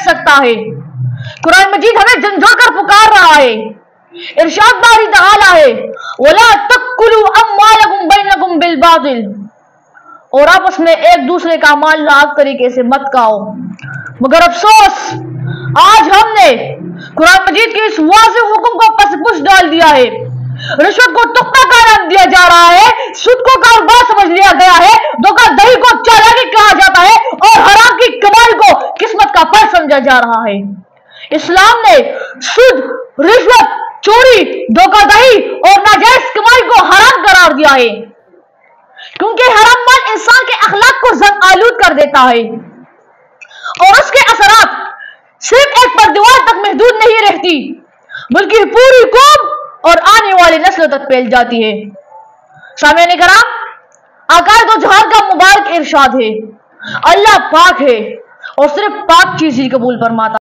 सकता है। कुरान मजीद हमें झंझोड़ कर पुकार रहा है। इरशाद बारी तआला है, वला तकुलू अम्वालकुम बैनकुम बिल बातिल, और आपस में एक दूसरे का माल नाक तरीके से मत खाओ। मगर अफसोस, आज हमने कुरान मजीद के इस वाज़ेह हुक्म को पसपुस डाल दिया है। रिश्वत को तुक्का का नाम दिया जा रहा है, सूद को कारोबार समझ लिया गया है, धोखाधड़ी को चालाकी कहा जाता है और हराम की कमाई को किस्मत का फल समझा जा रहा है। इस्लाम ने सूद, रिश्वत, चोरी, धोखाधड़ी और नाजायज कमाई को हराम करार दिया है, क्योंकि हराम माल इंसान के अखलाक को जंग आलूद कर देता है और उसके असरात सिर्फ एक परिवार तक महदूद नहीं रहती, बल्कि पूरी कौम और आने वाली नस्लों तक फैल जाती है। सामईन किराम, आका दो जहां का मुबारक इरशाद है, अल्लाह पाक है और सिर्फ पाक चीज ही कबूल फरमाता।